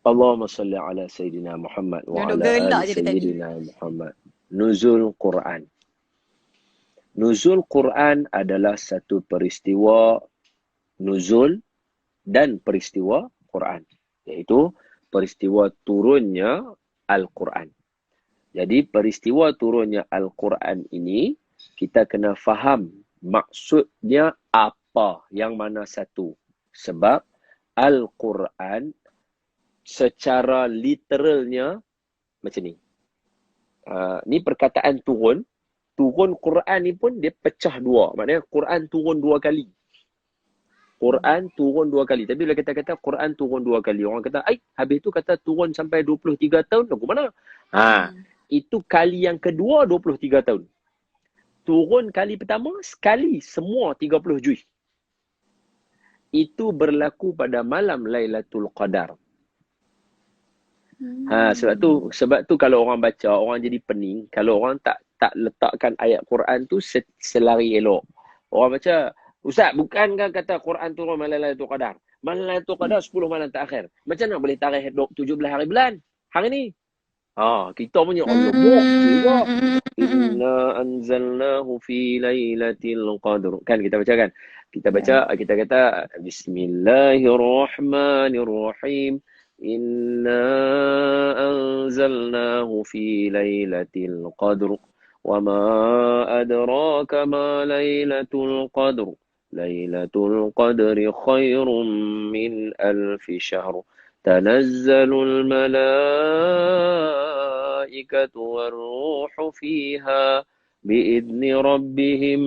Allahumma salli ala Sayyidina Muhammad wa Duduk ala gelak ali je dia tadi. Sayyidina Muhammad. Nuzul Quran. Nuzul Quran adalah satu peristiwa nuzul dan peristiwa Quran. Iaitu peristiwa turunnya Al-Quran. Jadi peristiwa turunnya Al-Quran ini, kita kena faham maksudnya apa, yang mana satu. Sebab Al-Quran secara literalnya macam ni. Ni perkataan turun. Turun Quran ni pun dia pecah dua. Maknanya Quran turun dua kali. Quran turun dua kali. Tapi bila kita kata Quran turun dua kali, orang kata, habis tu kata turun sampai 23 tahun, lagu mana? Itu kali yang kedua 23 tahun. Turun kali pertama, sekali semua 30 juz. Itu berlaku pada malam Lailatul Qadar. Sebab tu kalau orang baca, orang jadi pening. Kalau orang tak letakkan ayat Quran tu selari elok. Orang baca, Ustaz, bukankah kata Quran turun malam Lailatul Qadar? Malam Lailatul Qadar 10 malam terakhir. Macam mana boleh tarikh 17 hari bulan? Hari ni. Kita punya Allah juga. Inna anzalnahu fi lailatul qadr. Kan kita baca kan? Kita baca, kita kata Bismillahirrahmanirrahim. Inna anzalnahu fi lailatul qadr. Wa ma adraka ma lailatul qadr. Lailatul qadri khairum min alfi syahr. تنزل الملائكة والروح فيها بإذن ربهم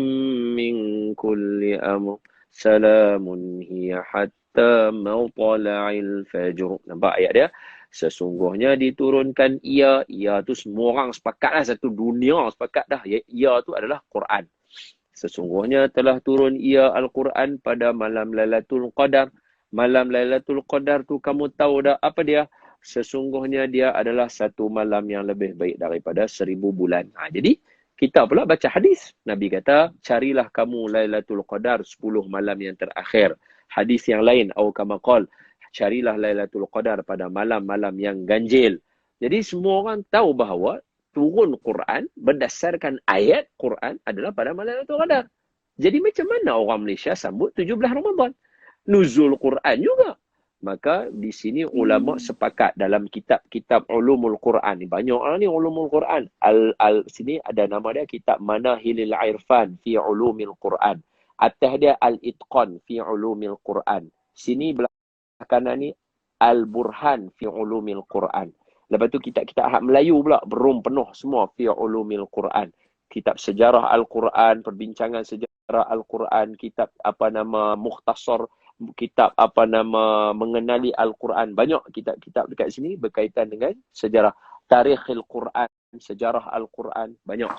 من كل أمر سلام هي حتى مطلع الفجر. Nampak ayat dia? Sesungguhnya diturunkan ia tu semua orang sepakat lah, satu dunia sepakat dah. Ia tu adalah Quran. Sesungguhnya telah turun ia Al-Quran pada malam Lailatul Qadar. Malam Lailatul Qadar tu kamu tahu dah apa dia? Sesungguhnya dia adalah satu malam yang lebih baik daripada 1000 bulan. Jadi kita pula baca hadis. Nabi kata, carilah kamu Lailatul Qadar 10 malam yang terakhir. Hadis yang lain, atau kama qala, carilah Lailatul Qadar pada malam-malam yang ganjil. Jadi semua orang tahu bahawa turun Quran berdasarkan ayat Quran adalah pada malam Lailatul Qadar. Jadi macam mana orang Malaysia sambut 17 Ramadan? Nuzul Quran juga. Maka di sini ulama sepakat dalam kitab-kitab ulumul Quran ni, banyak ni ulumul Quran. Sini ada nama dia kitab Manahilil Irfan fi ulumil Quran. Atas dia Al-Itqan fi ulumil Quran. Sini belah kanan ni Al-Burhan fi ulumil Quran. Lepas tu kitab-kitab hak Melayu pula berum penuh semua fi ulumil Quran. Kitab sejarah Al-Quran, perbincangan sejarah Al-Quran, kitab mukhtasar, kitab mengenali Al-Quran. Banyak kitab-kitab dekat sini berkaitan dengan sejarah tarikhil Quran, sejarah Al-Quran, banyak.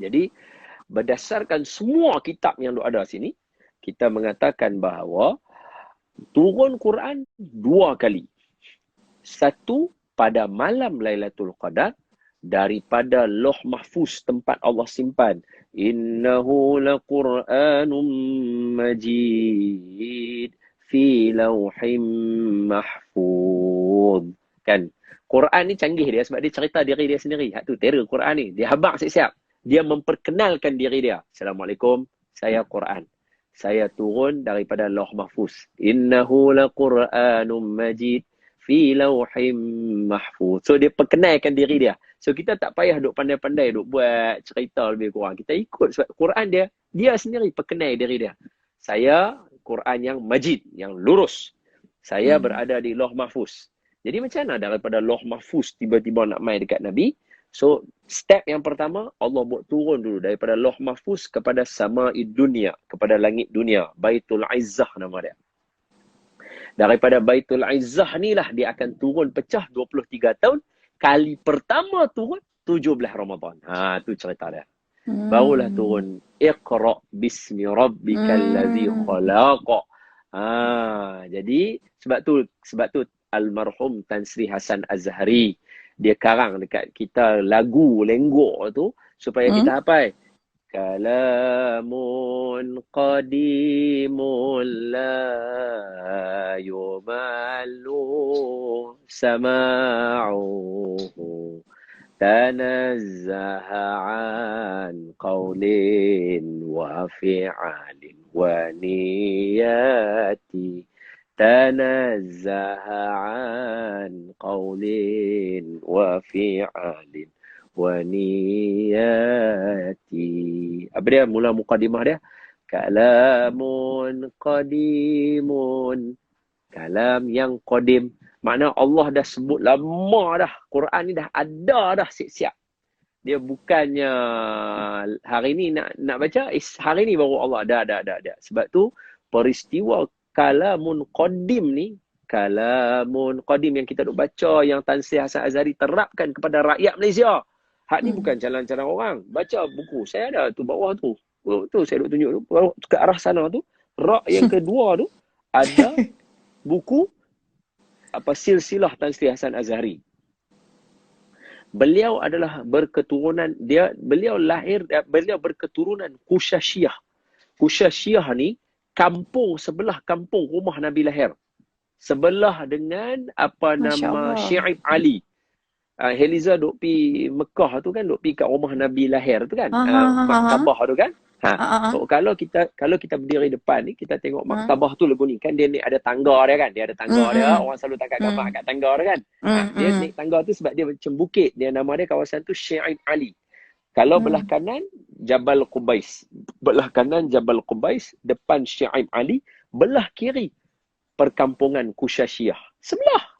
Jadi berdasarkan semua kitab yang ada sini, kita mengatakan bahawa turun Quran 2 kali. Satu pada malam Lailatul Qadar, daripada Lauh Mahfuz tempat Allah simpan. Innahu laqur'anun majid fi lauhim mahfuz. Kan? Quran ni canggih dia sebab dia cerita diri dia sendiri. Hak tu terror Quran ni. Dia habaq siap-siap. Dia memperkenalkan diri dia. Assalamualaikum, saya Quran. Saya turun daripada Lauh Mahfuz. Innahu laqur'anun majid fi lauhim mahfuz. So dia perkenalkan diri dia. So kita tak payah duk pandai-pandai duk buat cerita lebih kurang. Kita ikut sebab Quran dia sendiri perkenal diri dia. Saya Quran yang majid, yang lurus. Saya berada di Lauh Mahfuz. Jadi macam mana daripada Lauh Mahfuz tiba-tiba nak mai dekat Nabi? So step yang pertama, Allah buat turun dulu daripada Lauh Mahfuz kepada sama'id dunia, kepada langit dunia. Baitul Izzah nama dia. Daripada Baitul Izzah ni lah dia akan turun pecah 23 tahun. Kali pertama turun 17 Ramadan. Tu cerita dia. Barulah turun Iqra bismi rabbikal ladzi khalaq. Jadi sebab tu almarhum Tan Sri Hasan Azhari dia karang dekat kita lagu lenggok tu supaya kita hafal. Kalamun qadimun la yumallu سماعه تنزه عن قول وفعل ونيات تنزه عن قول وفعل ونيات. Apa dia? Mula mukadimah dia. Kalamun qadimun. Kalam yang qadim. Makna Allah dah sebut lama dah. Quran ni dah ada dah siap-siap. Dia bukannya hari ni nak baca, hari ni baru Allah dah. Sebab tu peristiwa kalamun qadim ni, kalamun qadim yang kita duk baca, yang Tan Sri Hasan Azhari terapkan kepada rakyat Malaysia. Hak ni bukan jalan-jalan orang. Baca buku. Saya ada tu bawah tu. Tu saya duk tunjuk tu. Ke arah sana tu. Rak yang kedua tu ada buku silsilah Tan Sri Hasan Azhari. Beliau adalah berketurunan, beliau berketurunan Qushashiyah. Qushashiyah ni kampung sebelah kampung rumah Nabi lahir. Sebelah dengan nama Syi'ib Ali. Heliza duk pi Mekah tu kan, duk pi kat rumah Nabi lahir tu kan. Maktabah tu kan. So, kalau kita berdiri depan ni, kita tengok maktabah tu lagu ni kan, dia ni ada tangga dia kan. Dia ada tangga dia, orang selalu tangkap gambar kat tangga dia kan. Dia naik tangga tu sebab dia macam bukit. Dia nama dia kawasan tu Syi'ib Ali. Kalau belah kanan Jabal Qubais. Belah kanan Jabal Qubais, depan Syi'ib Ali, belah kiri perkampungan Qushashiyah. Sebelah.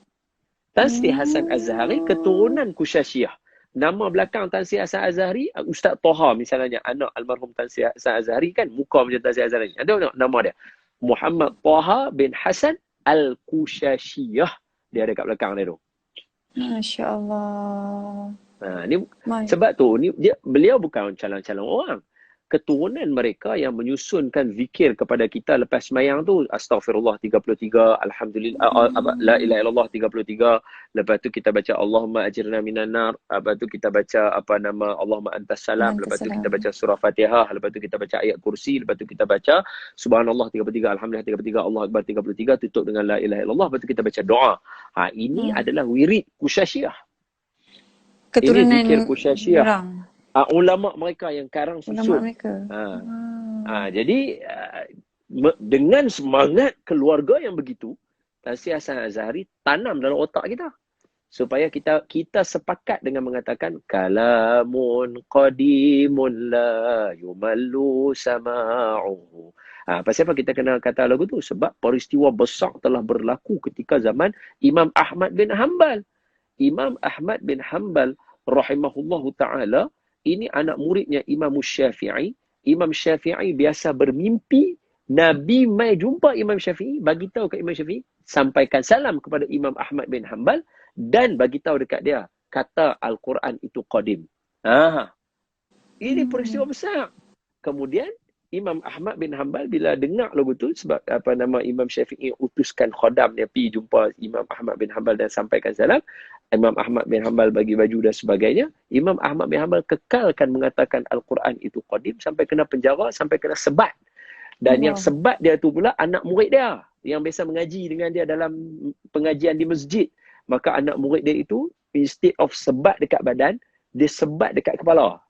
Tan Sri Hasan Azhari keturunan Qushashiyah. Nama belakang Tan Sri Hasan Azhari, Ustaz Taha misalnya, anak almarhum Tan Sri Hasan Azhari kan, muka macam Tan Sri Azhari. Ada nama dia? Muhammad Taha bin Hasan Al-Qushashiyah. Dia ada kat belakang dia tu. Masya Allah. Ni sebab tu beliau bukan calon-calon orang. Keturunan mereka yang menyusunkan zikir kepada kita lepas semayang tu, astaghfirullah 33, alhamdulillah, la ilaha illallah 33, lepas tu kita baca Allahumma ajirna minan nar, lepas tu kita baca Allahumma antas salam, lepas tu kita baca surah Fatihah, lepas tu kita baca ayat kursi, lepas tu kita baca subhanallah 33, alhamdulillah 33, Allah akbar 33, tutup dengan la ilaha illallah, lepas tu kita baca doa. Ini adalah wirid Qushashiyah. Keturunan ini zikir Qushashiyah. orang. Ulama mereka yang karang susun. Ulama mereka. Jadi dengan semangat keluarga yang begitu, Tan Sri Hasan Azhari tanam dalam otak kita supaya kita sepakat dengan mengatakan kalamun qadimun la yumallu sama'uhu. Pasal apa kita kena kata lagu tu? Sebab peristiwa besar telah berlaku ketika zaman Imam Ahmad bin Hanbal. Imam Ahmad bin Hanbal rahimahullahu ta'ala, ini anak muridnya Imam Syafi'i. Imam Syafi'i biasa bermimpi Nabi mai jumpa Imam Syafi'i, bagi tahu kat Imam Syafi'i, sampaikan salam kepada Imam Ahmad bin Hanbal dan bagi tahu dekat dia, kata Al-Quran itu qadim. Ini peristiwa besar. Kemudian Imam Ahmad bin Hanbal bila dengar lagu tu, sebab Imam Syafi'i utuskan khodam dia pergi jumpa Imam Ahmad bin Hanbal dan sampaikan salam. Imam Ahmad bin Hanbal bagi baju dan sebagainya. Imam Ahmad bin Hanbal kekalkan mengatakan Al-Quran itu qadim sampai kena penjara, sampai kena sebat. Dan yang sebat dia tu pula anak murid dia yang biasa mengaji dengan dia dalam pengajian di masjid. Maka anak murid dia itu, instead of sebat dekat badan, dia sebat dekat kepala.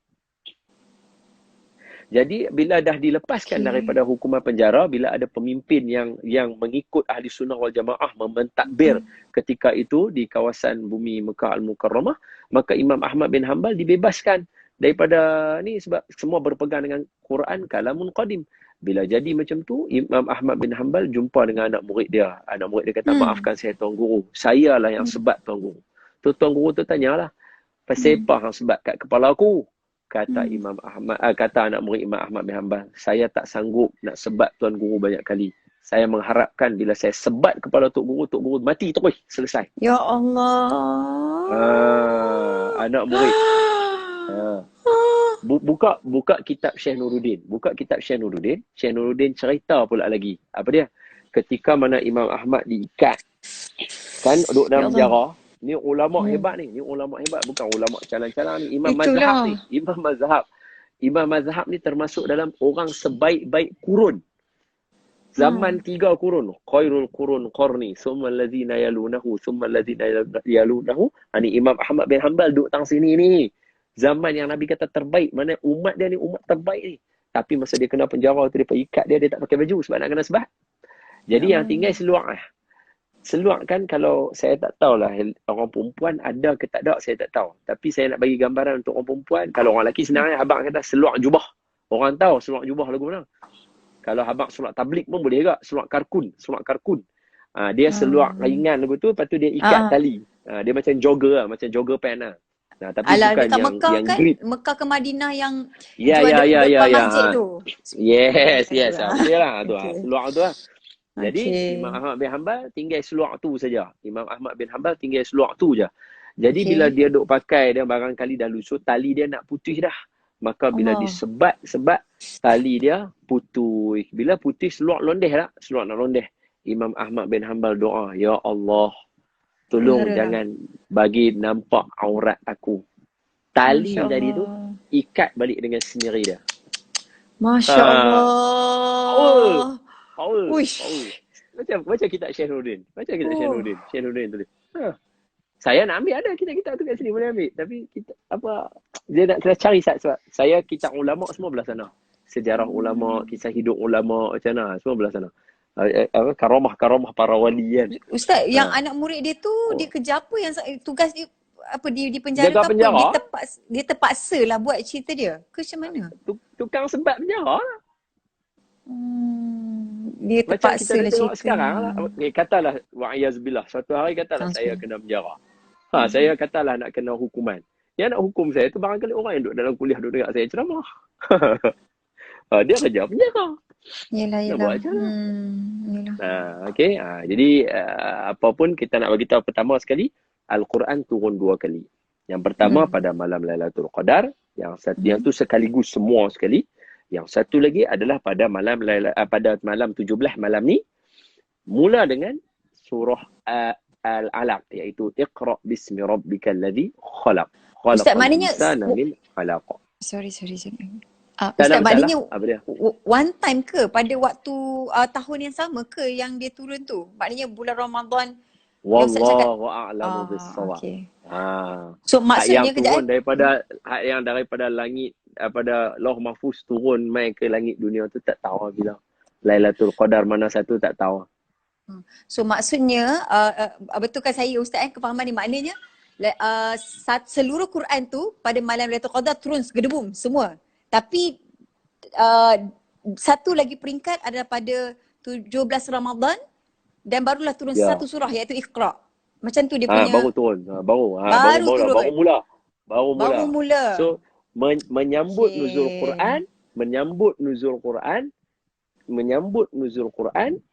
Jadi bila dah dilepaskan daripada hukuman penjara, bila ada pemimpin yang mengikut ahli sunnah wal jamaah mementakbir ketika itu di kawasan bumi Mekah Al-Mukarramah, maka Imam Ahmad bin Hanbal dibebaskan daripada ni sebab semua berpegang dengan Quran kalamun qadim. Bila jadi macam tu, Imam Ahmad bin Hanbal jumpa dengan anak murid dia. Anak murid dia kata, maafkan saya Tuan Guru, saya lah yang sebat Tuan Guru. Tuan Guru tu tanyalah, pasal apa hang sebat kat kepala aku? Kata Imam Ahmad, kata anak murid Imam Ahmad bin Hanbal, saya tak sanggup nak sebat Tuan Guru banyak kali. Saya mengharapkan bila saya sebat kepala Tok Guru mati terus, selesai. Ya Allah. Anak murid. Buka kitab Syekh Nuruddin. Syekh Nuruddin cerita pula lagi. Apa dia? Ketika mana Imam Ahmad diikat. Kan duduk dalam penjara. Ni ulama hebat ni. Ni ulama hebat. Bukan ulama calang-calang ni. Imam Mazhab ni. Imam Mazhab ni termasuk dalam orang sebaik-baik kurun. Zaman 3 kurun, khairul qurun qarni, summa alladhina yalunahu, summa alladhina yalunahu. Ini Imam Ahmad bin Hanbal duduk tang sini ni. Zaman yang Nabi kata terbaik, mana umat dia ni umat terbaik ni. Tapi masa dia kena penjara tu, dia ikat dia tak pakai baju sebab nak kena sebat. Jadi yang tinggal seluar lah. Seluar kan kalau saya tak tahulah orang perempuan ada ke tak ada, saya tak tahu. Tapi saya nak bagi gambaran untuk orang perempuan. Kalau orang lelaki senang abang kata seluar jubah. Orang tahu seluar jubah lagu mana. Kalau abang seluar tablik pun boleh juga. Seluar karkun. Dia seluar ringan lagu tu, lepas tu dia ikat tali. Dia macam jogger lah, macam jogger pen lah. Tapi Alah, bukan dekat yang Mekah yang kan? grip. Mekah ke Madinah yang Ya, jual depan ya. masjid tu. Yes. Betul lah. Okay. Seluar tu lah. Jadi Okay. Imam Ahmad bin Hanbal tinggal seluar tu saja. Imam Ahmad bin Hanbal tinggal seluar tu je. Jadi bila dia duk pakai, dia barangkali dah lusut, tali dia nak putih dah. Maka bila disebat tali dia putih. Bila putih seluar londeh lah. Seluar nak londeh. Imam Ahmad bin Hanbal doa, ya Allah, tolong jangan bagi nampak aurat aku. Tali tadi tu ikat balik dengan sendiri dia. Masya Allah. Power. Macam kitab Syekh Nurdin. Syekh Nurdin tulis. Saya nak ambil, ada kitab tu kat sini boleh ambil. Tapi kita dia nak kena cari sebab saya kitab ulama semua belah sana. Sejarah ulama, kisah hidup ulama macam mana, semua belah sana. Karamah para wali kan. Ustaz, yang anak murid dia tu dia kerja apa, yang tugas dia apa, di penjara Jaga ke penjara. apa? Dia terpaksa lah buat cerita dia ke macam mana? Tukang sebat penjara lah. Dia Macam terpaksa kita lah tengok cerita. sekarang lah. Katalah wa'iyazbillah, suatu hari katalah saya kena penjara. Saya katalah nak kena hukuman. Yang nak hukum saya tu barangkali orang yang duduk dalam kuliah duduk dekat saya ceramah. Dia kerja penjara. Yelah. Okay. Jadi apapun kita nak bagi tahu, pertama sekali Al-Quran turun 2 kali. Yang pertama pada malam Lailatul Qadar, yang tu sekaligus semua sekali. Yang satu lagi adalah pada malam 17 malam ni, mula dengan surah Al-Alaq, iaitu Iqra bismi rabbikal ladzi khalaq. Ustaz, maknanya sorry. Ustaz, maknanya one time ke pada waktu tahun yang sama ke yang dia turun tu? Maknanya bulan Ramadan. Wallahu a'lamu bis-shawab. So maksudnya yang turun daripada langit, pada Lauh Mahfuz turun mai ke langit dunia tu tak tahu bila. Lailatul Qadar mana satu tak tahu. So maksudnya betulkan saya Ustaz kefahaman ni, maknanya seluruh Quran tu pada malam Lailatul Qadar turun segedebum semua. Tapi satu lagi peringkat adalah pada 17 Ramadan dan barulah turun satu surah iaitu Iqra. Macam tu dia punya. Baru turun. Baru mula. So menyambut nuzul Quran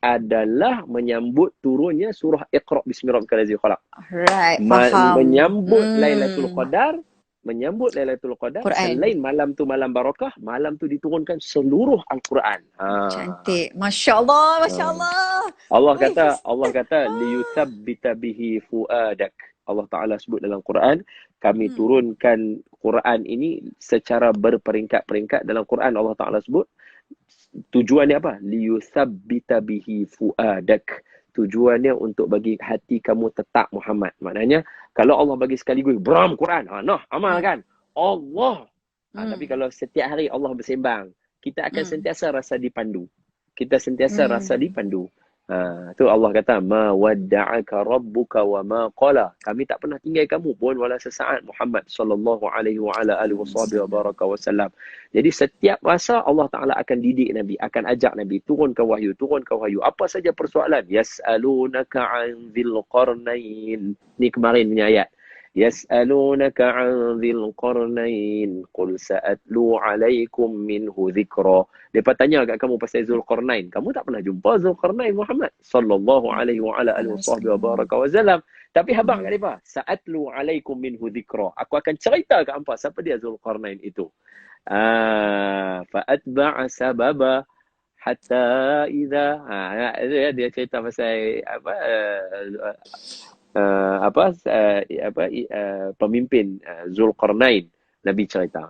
adalah menyambut turunnya surah Iqra bismi rabbikal ladzi khalaq. Right, faham. Menyambut Lailatul Qadar, Quran. Selain malam tu malam barakah, malam tu diturunkan seluruh Al-Quran. Cantik. Masya Allah. Allah kata liyuthabbita bihi fuadak. Allah Ta'ala sebut dalam Quran, kami turunkan Quran ini secara berperingkat-peringkat. Dalam Quran Allah Ta'ala sebut, tujuannya apa? Liyuthabbita bihi fuadak. Tujuannya untuk bagi hati kamu tetap Muhammad. Maknanya, kalau Allah bagi sekaligus, beram Quran, amalkan. Allah. Tapi kalau setiap hari Allah bersembang, kita akan sentiasa rasa dipandu. Tu Allah kata, ma wadda'aka rabbuka wa ma qala. Kami tak pernah tinggal kamu pun wala sesaat, Muhammad sallallahu alaihi wa ala alihi wasallam. Jadi setiap masa Allah Taala akan didik Nabi, akan ajak Nabi turunkan wahyu. Apa saja persoalan? Yas'alunaka 'an dzil qarnain. Ni kemarin punya ayat. Yas'alunaka 'an dzil qarnain qul sa'atlu 'alaikum minhu dzikra. Depa tanya kat kamu pasal Zulqarnain. Kamu tak pernah jumpa Zulqarnain Muhammad sallallahu alaihi wa ala alihi wasallam. Tapi habaq kat depa, sa'atlu 'alaikum minhu dzikra. Aku akan cerita kat hangpa siapa dia Zulqarnain itu. Fa atba'a sababa hatta idza dia cerita pasal pemimpin Zulqarnain. Nabi cerita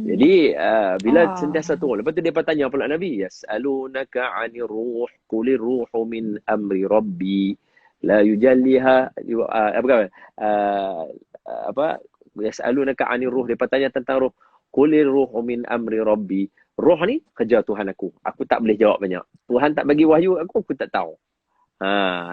Jadi bila sentiasa turun, lepas tu dia tanya pula Nabi, yas'alunaka 'anir ruh qulir ruhu min amri rabbi la yujalliha apa yas'alunaka 'anir ruh, dia tanya tentang ruh, qulir ruhu min amri rabbi. Roh ni kerja Tuhan aku. Aku tak boleh jawab banyak. Tuhan tak bagi wahyu aku tak tahu.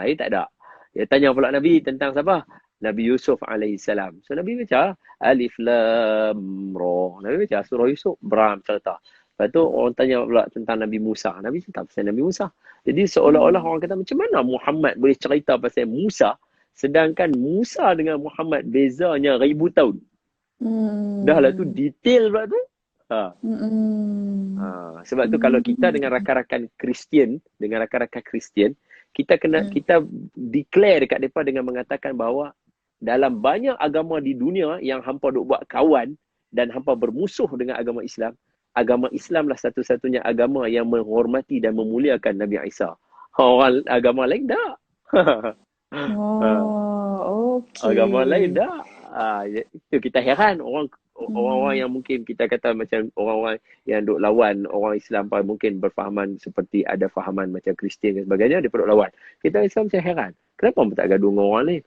Ini tak ada. Dia tanya pula Nabi tentang siapa? Nabi Yusuf alaihissalam. So Nabi baca Alif Lam Ra. Nabi baca surah Yusuf, beram cerita. Lepas tu orang tanya pula tentang Nabi Musa. Nabi cerita pasal Nabi Musa. Jadi seolah-olah orang kata macam mana Muhammad boleh cerita pasal Musa sedangkan Musa dengan Muhammad bezanya ribu tahun. Dah lah tu detail pula tu. Sebab tu kalau kita dengan rakan-rakan Kristian, kita declare dekat mereka dengan mengatakan bahawa dalam banyak agama di dunia yang hampa duk buat kawan dan hampa bermusuh dengan agama Islamlah satu-satunya agama yang menghormati dan memuliakan Nabi Isa. Orang agama lain tak. Agama lain tak. Itu kita heran orang-orang yang mungkin kita kata macam orang-orang yang duk lawan orang Islam mungkin berfahaman seperti ada fahaman macam Kristian dan sebagainya, dia duk lawan. Kita Islam macam heran. Kenapa tak gaduh dengan orang lain?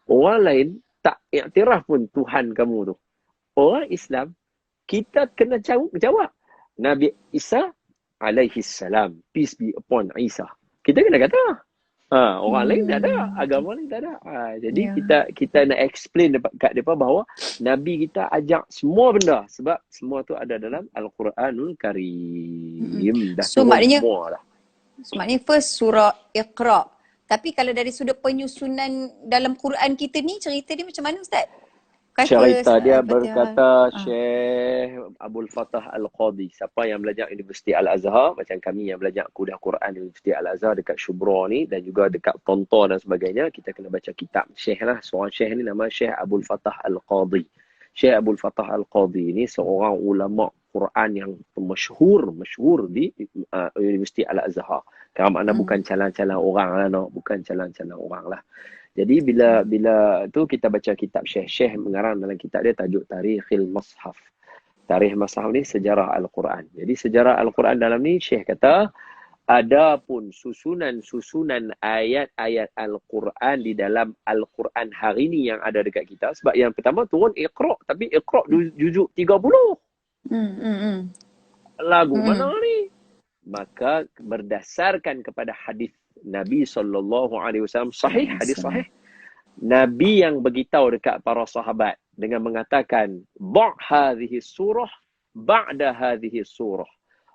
Orang lain tak iktiraf pun Tuhan kamu tu. Orang Islam, kita kena jawab. Nabi Isa alaihi salam, peace be upon Isa. Kita kena kata. Orang lain tak ada, agama lain tak ada. Jadi kita nak explain kat depa bahawa Nabi kita ajak semua benda sebab semua tu ada dalam Al-Quranul Karim. Dah so maknanya semua dah. So maknanya first surah Iqra. Tapi kalau dari sudut penyusunan dalam Quran kita ni, cerita dia macam mana Ustaz? Cerita dia berkata Syekh Abdul Fattah Al-Qadhi. Siapa yang belajar Universiti Al-Azhar, macam kami yang belajar kuliah Quran Universiti Al-Azhar dekat Shubra ni dan juga dekat Tonton dan sebagainya, kita kena baca kitab Syekh lah. Seorang Syekh ni nama Syekh Abdul Fattah Al-Qadhi. Syekh Abdul Fattah Al-Qadhi ni seorang ulama Quran yang masyhur di Universiti Al-Azhar. Kerana makna bukan calon-calon orang lah, no. Bukan calon-calon orang lah. Jadi bila tu kita baca kitab Syekh mengarang dalam kitab dia tajuk Tarikhil Mashaf. Tarikh Mashaf ni sejarah Al-Quran. Jadi sejarah Al-Quran dalam ni Syekh kata ada pun susunan ayat-ayat Al-Quran di dalam Al-Quran hari ni yang ada dekat kita. Sebab yang pertama turun Iqra, tapi Iqra juzuk 30. Lagu mana ni? Maka berdasarkan kepada hadis Nabi SAW, hadis sahih. Nabi yang beritahu dekat para sahabat dengan mengatakan, ba' hadhihi surah ba'da hadhihi surah.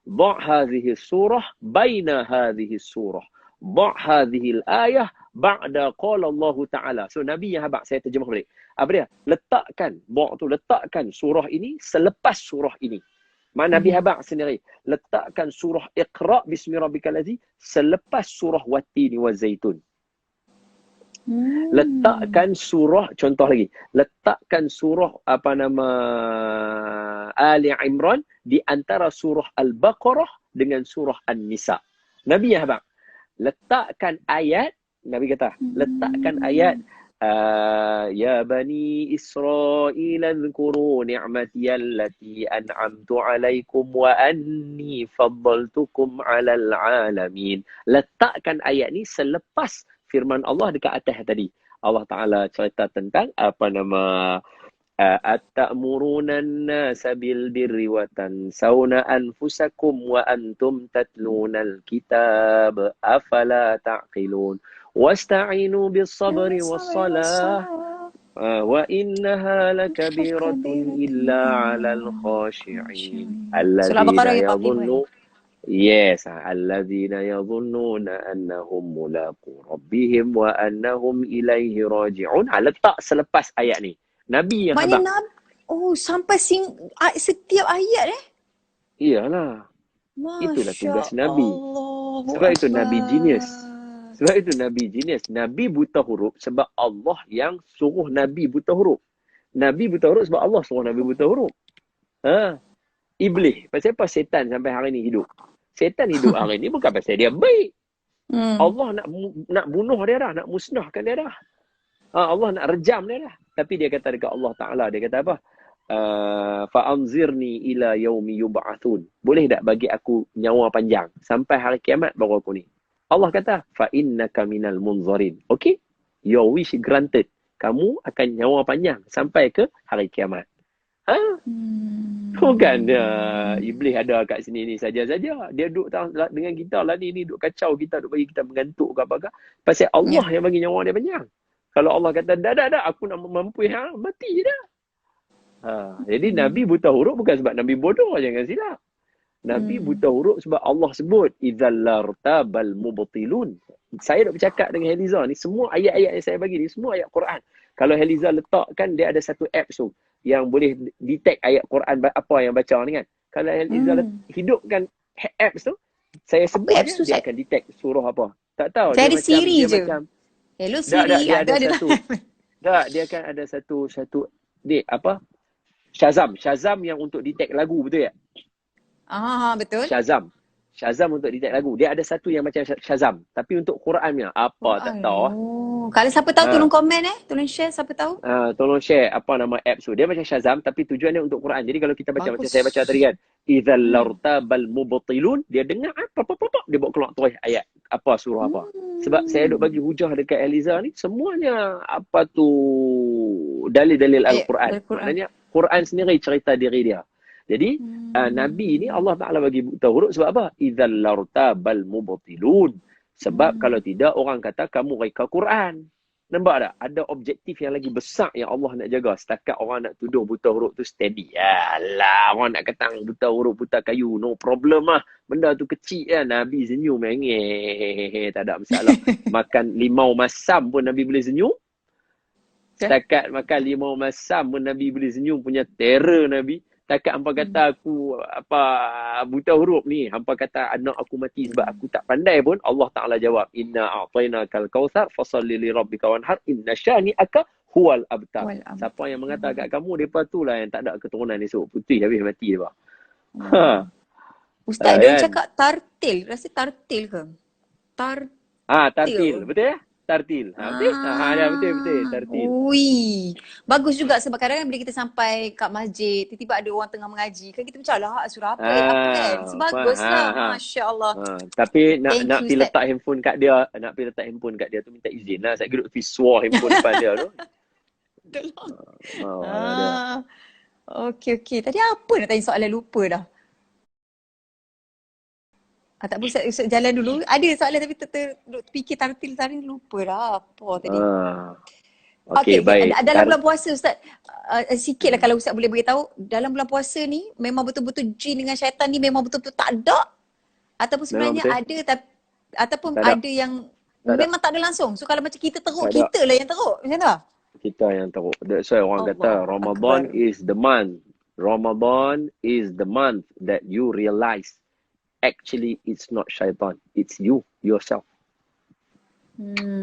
Ba' hadhihi surah baina hadhihi surah. Ba' hadhihi al-ayah ba'da qala Allah Ta'ala. So Nabi yang habaq, saya terjemah balik. Apa dia? Letakkan surah ini selepas surah ini. Mana Nabi habaq sendiri. Letakkan surah Iqra bismi rabbikal ladzi selepas surah Wat-Tini Waz-Zaitun. Letakkan surah, contoh lagi. Letakkan surah Ali Imran di antara surah Al-Baqarah dengan surah An-Nisa. Nabi yang habaq. Letakkan ayat, Nabi kata, letakkan ayat ya bani Israel adhkuru ni'mati allati an'amtu alaikum wa anni faddaltukum 'alal 'alamin. Letakkan ayat ni selepas firman Allah dekat atas tadi. Allah Taala cerita tentang at-ta'muruna an-nasa bil birri wa tansawna anfusakum wa antum tatlunal kitab afala ta'qilun. Wasta'inu bis-sabri was-salah wa innaha lakabiratun illa 'alal khashi'in alladzina yadhunnu alladzina yadhunnuna annahum mulaqu rabbihim wa annahum ilaihi raji'un. Letak selepas ayat ni. Nabi yang habaq. Sampai setiap ayat Iyalah. Itulah tugas Nabi. Sebab itu Nabi genius. Nabi buta huruf sebab Allah yang suruh Nabi buta huruf. Nabi buta huruf sebab Allah suruh Nabi buta huruf. Iblis. Pasal apa setan sampai hari ni hidup? Setan hidup hari ni bukan pasal dia baik. Allah nak bunuh dia dah, nak musnahkan dia dah. Allah nak rejam dia dah. Tapi dia kata dekat Allah Ta'ala, dia kata apa? fa'anzirni ila yaumi yub'atsun. Boleh tak bagi aku nyawa panjang sampai hari kiamat baru aku ni. Allah kata, fa innaka minal munzarin. Okay? Your wish granted. Kamu akan nyawa panjang sampai ke hari kiamat. Ha? Bukan iblis ada kat sini ni saja-saja. Dia duduk dengan kita lah ni duduk kacau kita, duduk bagi kita mengantuk ke apa-apa. Pasal Allah yang bagi nyawa dia panjang. Kalau Allah kata, dah, aku nak mampu, mati je dah. Jadi Nabi buta huruf bukan sebab Nabi bodoh, jangan silap. Nabi buta huruf sebab Allah sebut, idzal lartabal mubtilun. Saya nak bercakap dengan Heliza ni, semua ayat-ayat yang saya bagi ni, semua ayat Quran. Kalau Heliza letakkan, dia ada satu apps tu yang boleh detect ayat Quran apa yang baca ni kan. Kalau Heliza hidupkan apps tu, saya sebut dia akan detect surah apa. Tak tahu. Saya ada Siri je. Hello Siri. Dia ada satu. Dia akan ada satu Shazam yang untuk detect lagu, betul tak? Betul. Shazam untuk detect lagu. Dia ada satu yang macam Shazam. Tapi untuk Quran ni, tak tahu. Kalau siapa tahu tolong komen tolong share siapa tahu. Tolong share apa nama apps tu. Dia macam Shazam tapi tujuannya untuk Quran. Jadi kalau kita baca macam saya baca tadi kan. Idzal lartabal mubtilun, dia dengar dia bawa keluar terus ayat apa surah apa. Sebab saya duk bagi hujah dekat Eliza ni semuanya dalil-dalil Al-Quran. Maknanya Quran sendiri cerita diri dia. Jadi Nabi ni Allah Ta'ala bagi buta huruf sebab apa? Idzal lartabal mubtilun. Sebab kalau tidak orang kata kamu reka Quran. Nampak tak? Ada objektif yang lagi besar yang Allah nak jaga. Setakat orang nak tuduh buta huruf tu steady. Alah, orang nak kata buta huruf, buta kayu. No problem lah. Benda tu kecil kan. Nabi senyum. Tak ada masalah. Makan limau masam pun Nabi boleh senyum. Setakat makan limau masam pun Nabi boleh senyum. Punya terror Nabi. Setakat hampa kata aku buta huruf ni. Hampa kata anak aku mati sebab aku tak pandai pun. Allah Ta'ala jawab. Inna a'tainakal kautsar fasalli li rabbika wanhar inna syani'aka huwal abtar. Siapa yang mengatakan kat kamu, mereka tu lah yang tak ada keturunan esok. Putih habis mati dia. Ustaz, dia cakap tartil. Rasa tartil ke? Tartil. Betul ya? Tartil. Betul. Tartil. Ui. Bagus juga sebab kadang-kadang bila kita sampai kat masjid, tiba-tiba ada orang tengah mengaji. Kan kita macam lah surah apa kan. Sebaguslah. Masya Allah. Tapi nak pergi letak handphone kat dia. Nak pergi letak handphone kat dia tu minta izin lah. Saya kira pergi suar handphone depan dia tu. Okey. Tadi apa nak tanya soalan, lupa dah. Tak apa, Ustaz jalan dulu. Ada soalan tapi terfikir tartil lupa dah apa tadi. Okey, baik. Dalam bulan puasa Ustaz, sikitlah kalau Ustaz boleh beritahu, dalam bulan puasa ni memang betul-betul jin dengan syaitan ni memang betul-betul tak ada? Ataupun sebenarnya ada ataupun ada yang memang tak ada langsung? So kalau macam kita teruk, kita lah yang teruk. Macam tu? Kita yang teruk. That's why orang kata Ramadan is the month. Ramadan is the month that you realize actually it's not syaitan, it's you yourself.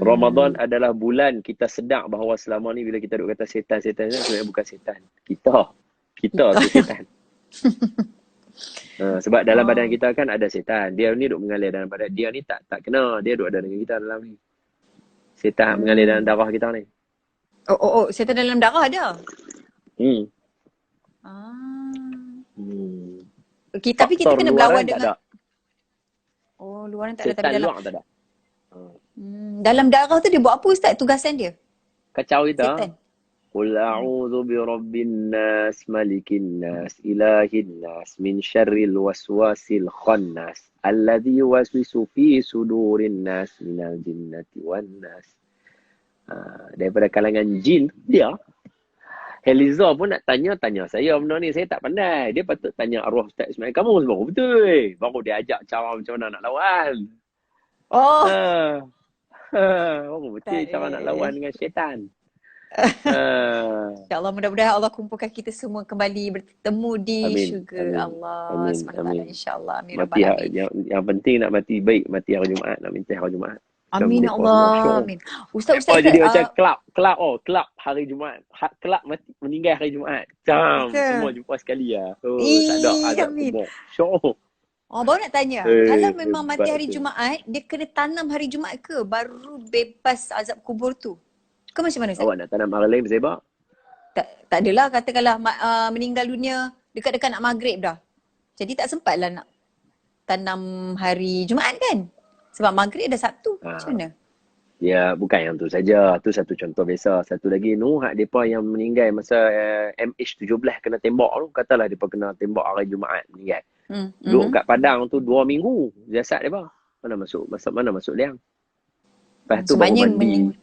Ramadan adalah bulan kita sedar bahawa selama ni bila kita duk kata setan sebenarnya bukan setan. Kita tu setan. Sebab dalam badan kita kan ada setan. Dia ni duk mengalir dalam badan. Dia ni tak kena. Dia duk ada dengan kita dalam ni. Setan mengalir dalam darah kita ni. Setan dalam darah ada? Okay, tapi kita kena berlawan dengan luaran tak ada, tapi dalam tak ada. Dalam darah tu dia buat apa Ustaz, tugasan dia? Kacau kita. Qul a'udzu birabbin nas, malikin nas, ilahin nas, min syarril waswasil khannas, alladzi yuwaswisu fi sudurin nas minal jinnati wan nas. Daripada kalangan jin dia. Heliza pun nak tanya saya benda ni. Saya tak pandai. Dia patut tanya arwah Ustaz Ismail. Kamu baru betul. Baru dia ajak cara macam mana nak lawan. Baru betul cara nak lawan dengan syaitan. InsyaAllah mudah-mudahan Allah kumpulkan kita semua kembali bertemu di syurga Allah SWT. InsyaAllah. Yang penting nak mati baik. Mati hari Jumaat. Nak minta hari Jumaat. Amin Allah. Amin. Ustaz jadi macam kelab hari Jumaat. Kelab mati meninggal hari Jumaat. Semua jumpa sekali lah. Tak ada kubur. Baru nak tanya. Kalau memang mati hari Jumaat, dia kena tanam hari Jumaat ke baru bebas azab kubur tu? Ke macam mana Ustaz? Awak nak tanam hari lain bersebab? Tak adalah katakanlah meninggal dunia dekat-dekat nak maghrib dah. Jadi tak sempatlah nak tanam hari Jumaat kan? Sebab maghrib dah Sabtu. Macam mana? Ya, bukan yang tu saja. Tu satu contoh biasa. Satu lagi, hak mereka yang meninggal masa MH17 kena tembak tu. Katalah mereka kena tembak hari Jumaat meninggal. Duduk kat Padang tu 2 minggu. Jasad mereka. Mana masuk liang. Lepas tu baru mandi.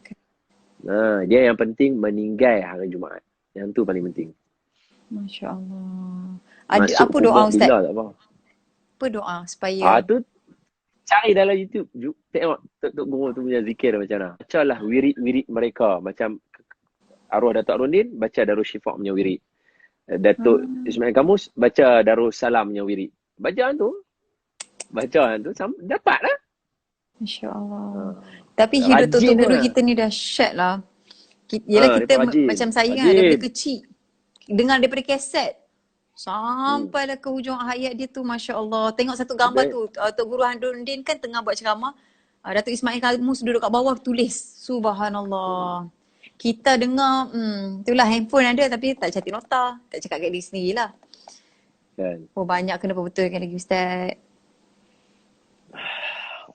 Dia yang penting meninggal hari Jumaat. Yang tu paling penting. Masya Allah. Apa doa Ustaz? Apa doa supaya... tu cari dalam YouTube. Tengok Tok Guru tu punya zikir macam mana. Bacalah wirid-wirid mereka. Macam arwah Datuk Arundin, baca Darus Syifa punya wirid. Datuk Ismail Kamus, baca Darus Salam punya wirid. Bacaan tu, dapat lah. Masya Allah. Tapi hidup Tok Guru kita ni dahsyat lah. Yelah kita macam saya kan, daripada kecil. Dengar daripada kaset. Sampailah ke hujung hayat dia tu, Masya Allah. Tengok satu gambar tu, Tok Guru Arundin kan tengah buat ceramah. Datuk Ismail Kamus duduk kat bawah tulis. Subhanallah. Kita dengar, itulah handphone ada tapi tak catat nota. Tak cakap kat diri sendirilah. Oh banyak kena perbetulkan lagi Ustaz.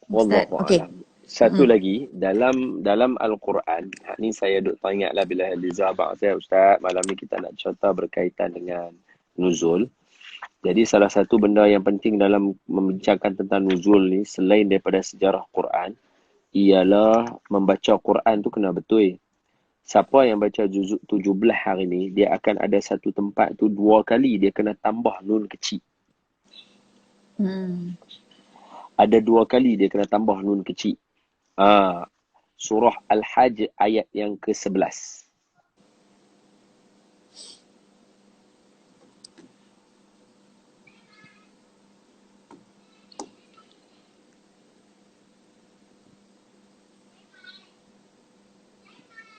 Wallahualam. Satu lagi, dalam Al-Quran, ni saya duk teringatlah bila Haliza abang saya, Ustaz, malam ni kita nak cerita berkaitan dengan nuzul. Jadi salah satu benda yang penting dalam membincangkan tentang nuzul ni, selain daripada sejarah Quran, ialah membaca Quran tu kena betul. Siapa yang baca juzuk 17 hari ni, dia akan ada satu tempat tu 2 kali dia kena tambah nun kecil. Ada 2 kali dia kena tambah nun kecil. Surah Al-Hajj ayat yang ke-11.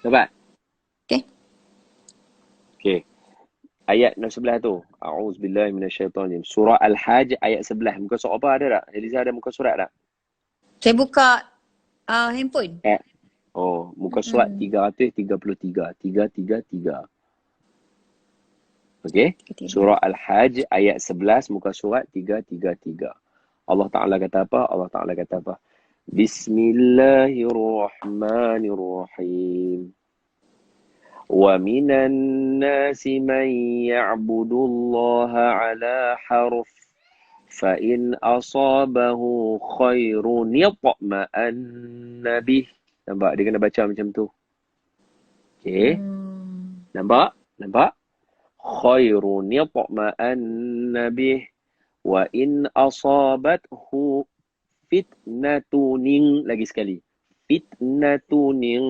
Dapat? Okey. Ayat yang sebelah tu. A'udzubillahi minasyaitonir. Surah Al-Hajj ayat 11. Muka surat apa ada tak? Eliza ada muka surat tak? Saya buka handphone. Muka surat 333. 333. Okey. Surah Al-Hajj ayat 11 muka surat 333. Allah Ta'ala kata apa? Bismillahirrahmanirrahim. Wa minan nasi man ya'budu Allah ala harf fa in asabahu khairun yatma'anna bih. Nampak dia kena baca macam tu. Okey. Nampak? Khairun yatma'anna bih wa in asabathu fitnatunin, lagi sekali, fitnatunin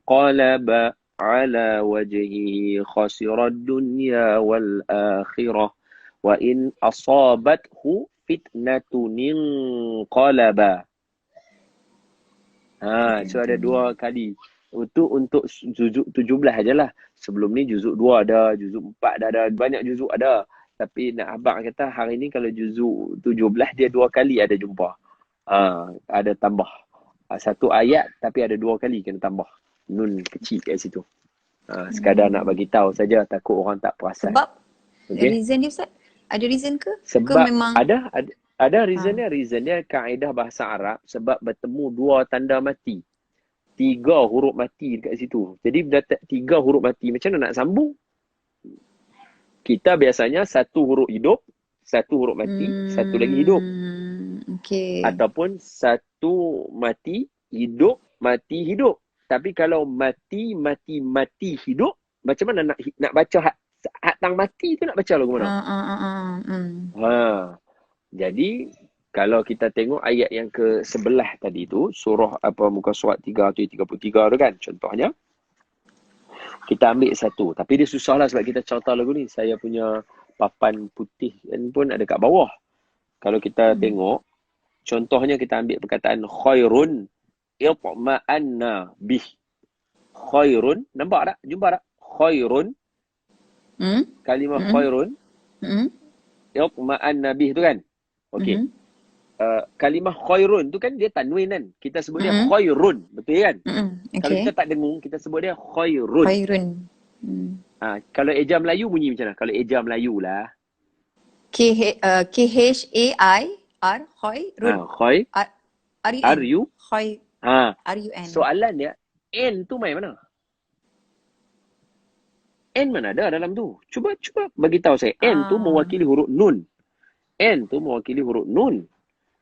qalaba ala wajhihi khasirad dunya wal akhirah wa in asabathu fitnatunin qalaba. So ada 2 kali. Untuk juzuk 17 ajalah. Sebelum ni juzuk 2 ada, juzuk 4 dah ada, banyak juzuk ada. Tapi nak abang kata hari ni kalau juzuk 17 dia 2 kali ada jumpa. Ada tambah. Satu ayat tapi ada 2 kali kena tambah nun kecil kat situ. Sekadar nak bagi tahu saja, takut orang tak perasan. Sebab reason dia Ustaz? Ada reason ke? Sebab ke memang ada reason dia. Reason dia kaedah bahasa Arab, sebab bertemu 2 tanda mati. 3 huruf mati dekat situ. Jadi bila 3 huruf mati, macam mana nak sambung? Kita biasanya 1 huruf hidup, 1 huruf mati, 1 lagi hidup. Okay. Ataupun 1 mati, hidup, mati, hidup. Tapi kalau mati, hidup, macam mana nak baca hat tang mati tu, nak baca lagu mana? Jadi kalau kita tengok ayat yang ke-11 tadi tu, surah muka surat 333 tu kan, contohnya. Kita ambil satu. Tapi dia susah lah sebab kita cerita lagu ni. Saya punya papan putih pun ada kat bawah. Kalau kita tengok, contohnya kita ambil perkataan khairun itma'anna bih. Khairun, nampak tak? Jumpa tak? Khairun. Kalimah khairun. Itma'anna bih tu kan? Okey. Kalimah khairun tu kan dia tanwin kan? Kita sebut dia khairun. Betul kan? Okay. Kalau kita tak dengung, kita sebut dia khairun. Kalau eja Melayu bunyi macam mana? Kalau eja Melayu lah. K-H-A-I-R, Khairun. Khoi, R-U-N. R-U. Khoi, Ha. R-U-N. Soalan dia, N tu main mana? N mana ada dalam tu? Cuba bagi tahu saya. N tu mewakili huruf nun. N tu mewakili huruf nun.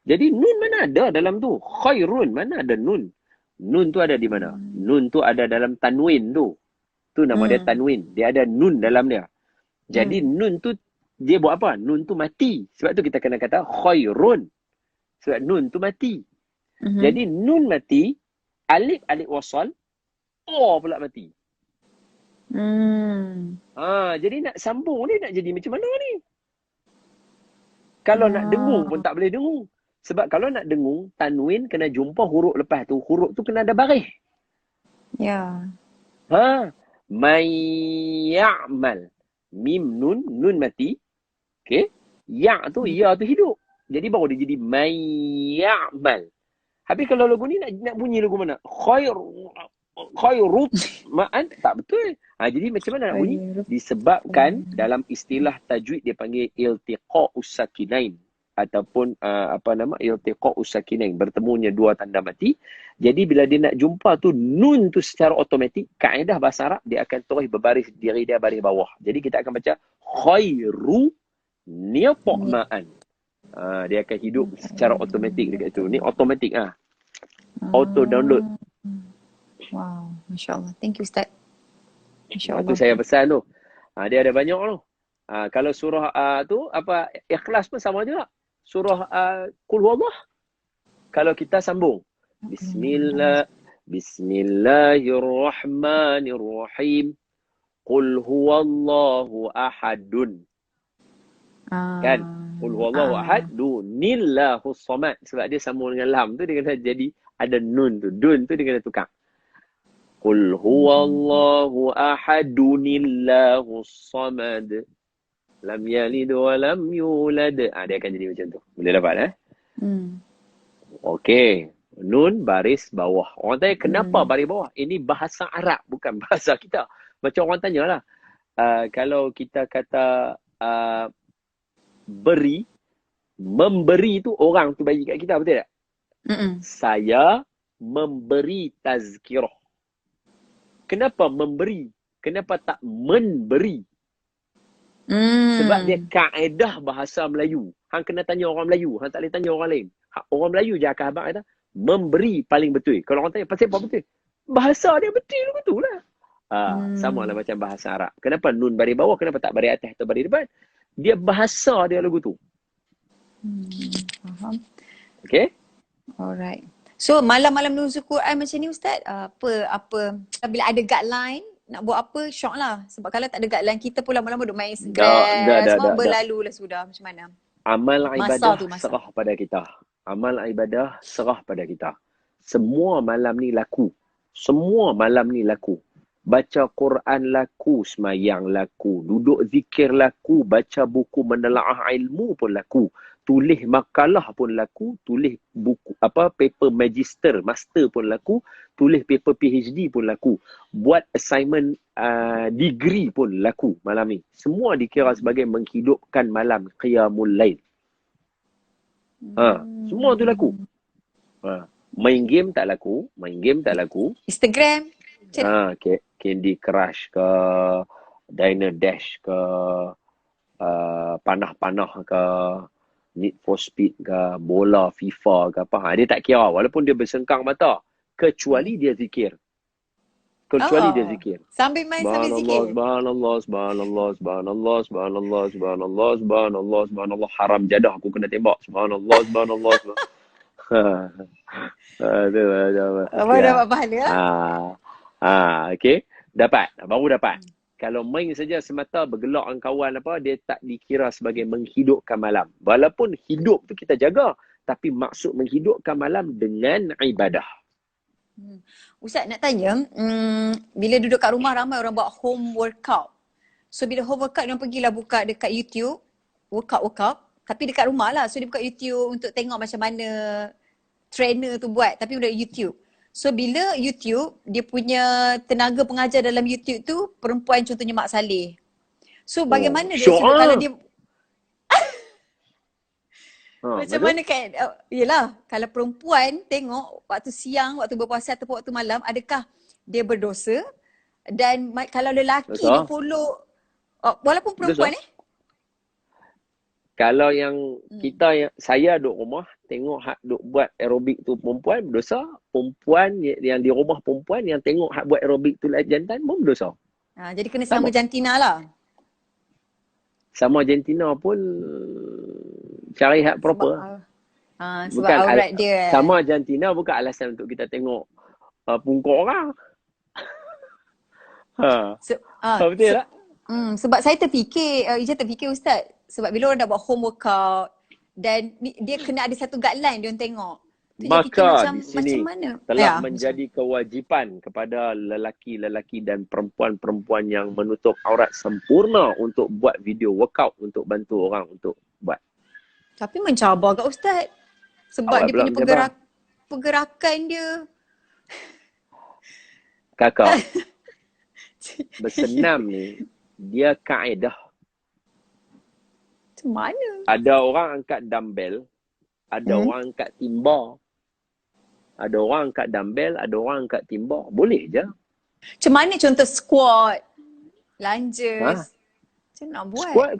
Jadi nun mana ada dalam tu? Khairun mana ada nun? Nun tu ada di mana? Nun tu ada dalam tanwin tu. Tu nama dia tanwin. Dia ada nun dalam dia. Jadi nun tu dia buat apa? Nun tu mati. Sebab tu kita kena kata khairun. Sebab nun tu mati. Jadi nun mati, alif wasal, o pula mati. Jadi nak sambung ni nak jadi macam mana ni? Kalau nak dengung pun tak boleh dengung. Sebab kalau nak dengung, tanwin kena jumpa huruf lepas tu. Huruf tu kena ada baris. Ya. May ya'mal. Mim nun mati. Okey. Ya tu hidup. Jadi baru dia jadi may ya'mal. Habis kalau lagu ni nak bunyi lagu mana? Khairut ma'an, tak betul. Jadi macam mana nak bunyi? Disebabkan dalam istilah tajwid dia panggil iltiqa'us sakinain ataupun iltiqa'us sakinain, bertemunya dua tanda mati. Jadi bila dia nak jumpa tu nun tu secara automatik, kaedah bahasa Arab dia akan terus berbaris diri dia baris bawah. Jadi kita akan baca khairu ni'ma'an. Dia akan hidup secara automatik dekat tu. Ni automatik auto download. Wow, Masya Allah. Thank you, Ustaz. Masya Allah. Itu saya pesan tu. Dia ada banyak tu. Kalau surah tu, Ikhlas pun sama juga. Surah Qul Huwallah. Kalau kita sambung. Bismillahirrahmanirrahim. Qul Huwallahu ahadun. Kan? Qul Huwallahu ahad. Dunillahus samad. Sebab dia sambung dengan lam tu, dia kena jadi ada nun tu. Dun tu dia kena tukar. Qul huwallahu ahadunillahus samad. Lam yalid wa lam yulad. Dia akan jadi macam tu. Boleh dapat Okey. Nun baris bawah. Orang tanya kenapa baris bawah? Ini bahasa Arab, bukan bahasa kita. Macam orang tanyalah. Kalau kita kata memberi tu orang tu bagi kat kita, betul tak? Saya memberi tazkirah. Kenapa memberi? Kenapa tak memberi? Sebab dia kaedah bahasa Melayu. Hang kena tanya orang Melayu. Hang tak boleh tanya orang lain. Orang Melayu je akan abang kata, memberi paling betul. Kalau orang tanya, pasal apa betul? Bahasa dia betul lah. Sama lah macam bahasa Arab. Kenapa nun baris bawah? Kenapa tak baris atas atau baris depan? Dia bahasa dia lagu tu. Faham. Okay? Alright. So malam-malam nuzul Quran macam ni Ustaz, apa bila ada guideline nak buat apa, syok lah. Sebab kalau tak ada guideline, kita pun lama-lama duk main Instagram, semua berlalu lah sudah. Macam mana? Amal ibadah serah pada kita. Amal ibadah serah pada kita. Semua malam ni laku. Baca Quran laku, semayang laku, duduk zikir laku, baca buku menelaah ilmu pun laku, tulis makalah pun laku, tulis buku paper magister, master pun laku, tulis paper PhD pun laku, buat assignment degree pun laku malam ni. Semua dikira sebagai menghidupkan malam qiyamul lail. Semua tu laku. Main game tak laku. Instagram. Candy Crush ke, Diner Dash ke, panah-panah ke, Need for Speed ke, bola FIFA ke apa. Dia tak kira walaupun dia bersengkang mata. Kecuali dia zikir. Sambil main sambil zikir. Subhanallah. Haram jadah aku kena tembak. Subhanallah. Abang dapat pahala. Okey. Baru dapat. Kalau main saja semata bergelak dengan kawan dia tak dikira sebagai menghidupkan malam. Walaupun hidup tu kita jaga, tapi maksud menghidupkan malam dengan ibadah. Ustaz nak tanya, bila duduk kat rumah ramai orang buat home workout. So bila home workout dia pergilah buka dekat YouTube, workout, tapi dekat rumah lah. So dia buka YouTube untuk tengok macam mana trainer tu buat, tapi dari YouTube. So bila YouTube, dia punya tenaga pengajar dalam YouTube tu perempuan, contohnya Mak Saleh. So bagaimana dia Syok kalau ah. dia macam betul? mana kan, yelah, kalau perempuan tengok waktu siang, waktu berpuasa ataupun waktu malam, adakah dia berdosa? Dan kalau lelaki dia Dosa. follow, walaupun Dosa. perempuan Kalau yang saya duduk rumah, tengok hak duk buat aerobik tu perempuan, berdosa. Perempuan yang di rumah perempuan yang tengok hak buat aerobik tu jantan pun berdosa. jadi kena sama jantina lah. Sama jantina pun cari hak proper. Sebab Bukan aurat dia. Sama jantina bukan alasan untuk kita tengok pungkok orang. Betul tak? Sebab saya terfikir, Ija terfikir Ustaz, sebab bila orang dah buat home workout dan dia kena ada satu guideline dia orang tengok. Maka di sini macam mana? telah menjadi kewajipan kepada lelaki-lelaki dan perempuan-perempuan yang menutup aurat sempurna untuk buat video workout untuk bantu orang untuk buat. Tapi mencabar kat Ustaz. Sebab dia punya pergerakan dia. Kakak, bersenam ni, dia kaedah. Macam mana? Ada orang angkat dumbbell, ada orang angkat timba. Ada orang angkat dumbbell, ada orang angkat timba. Boleh je. Macam mana contoh squat, lunges? Macam nak buat? Squat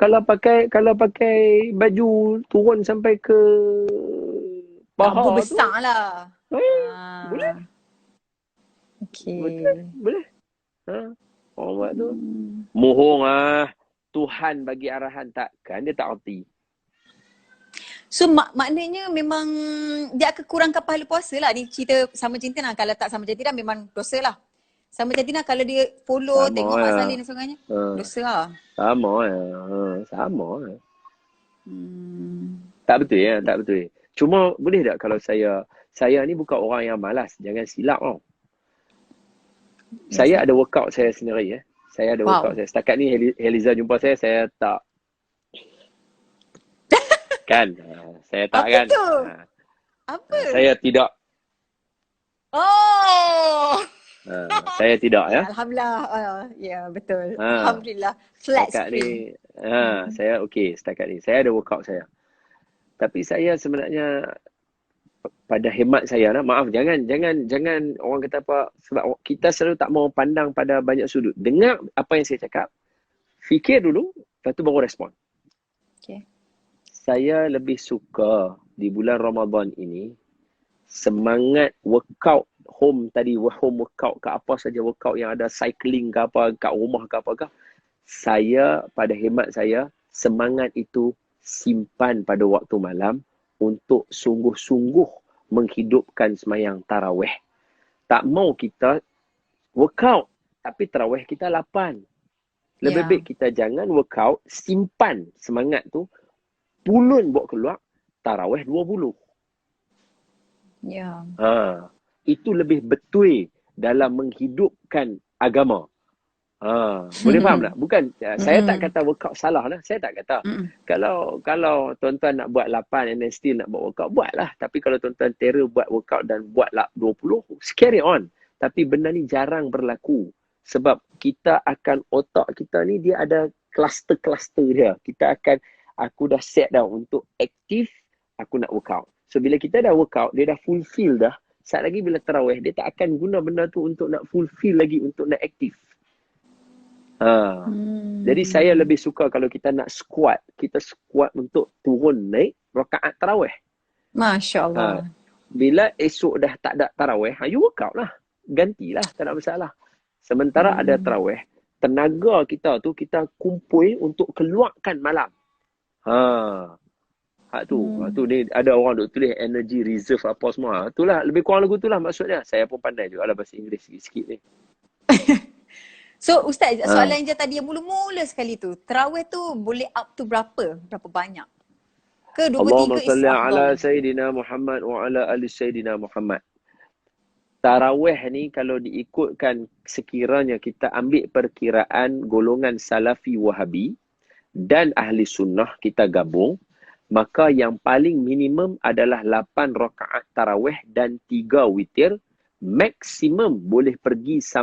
kalau pakai baju turun sampai ke paha tu. Besar lah. Boleh. Okay. Boleh. Orang buat tu. Mohong Tuhan bagi arahan takkan dia tak erti. So maknanya memang dia akan kurangkan pahala puasa lah. Ni cerita sama jantina. Kalau tak sama jantina memang dosa lah. Sama jantina kalau dia follow, sama tengok Mak Saleh dan sebagainya, dosa lah. Sama. Tak betul ya, tak betul. Cuma boleh tak kalau saya ni bukan orang yang malas. Jangan silap tau. Saya ada workout saya sendiri ya. Saya ada workout saya. Setakat ni Heliza jumpa saya tak. Kan? Saya tak. Apa kan? Tu? Apa? Saya tidak. Saya tidak ya. Alhamdulillah. Ya, betul. Alhamdulillah. Flat screen. Saya okey setakat ni. Saya ada workout saya. Tapi saya sebenarnya pada hemat saya maaf jangan orang kata apa, sebab kita selalu tak mau pandang pada banyak sudut. Dengar apa yang saya cakap. Fikir dulu, lepas tu baru respon. Okey. Saya lebih suka di bulan Ramadan ini semangat workout home workout ke apa saja, workout yang ada cycling ke apa kat rumah ke apa ke. Saya pada hemat saya semangat itu simpan pada waktu malam untuk sungguh-sungguh menghidupkan sembahyang tarawih. Tak mau kita workout tapi tarawih kita 8. Lebih baik kita jangan workout, simpan semangat tu, pulun bawa keluar, tarawih 20. Ya. Itu lebih betul dalam menghidupkan agama. Boleh faham tak? Bukan, saya tak kata workout salah lah. Saya tak kata. Kalau tuan-tuan nak buat 8 and then still nak buat workout, buatlah. Tapi kalau tuan-tuan terror buat workout dan buatlah 20, carry on. Tapi benda ni jarang berlaku. Sebab kita akan, otak kita ni dia ada kluster-kluster dia. Aku dah set dah untuk aktif, aku nak workout. So bila kita dah workout, dia dah fulfill dah. Saat lagi bila tarawih, dia tak akan guna benda tu untuk nak fulfill lagi, untuk nak aktif. Jadi saya lebih suka kalau kita nak squat, kita squat untuk turun naik rakaat tarawih. Masya Allah. Bila esok dah tak ada tarawih, you workout lah. Gantilah, tak ada masalah. Sementara ada tarawih, tenaga kita tu kita kumpul untuk keluarkan malam. Tu ni ada orang duk tulis energy reserve apa semua. Itulah lebih kurang lagu itulah maksudnya. Saya pun pandai juga lah bahasa Inggeris sikit-sikit ni. So Ustaz, soalan je tadi yang mula-mula sekali tu, tarawih tu boleh up to berapa? Berapa banyak? Ke 2-3 Allahumma salli ala Sayyidina Muhammad wa ala ali Sayyidina Muhammad. Tarawih ni kalau diikutkan, sekiranya kita ambil perkiraan golongan Salafi Wahabi dan Ahli Sunnah kita gabung, maka yang paling minimum adalah 8 rakaat tarawih dan 3 witir. maksimum boleh pergi sampai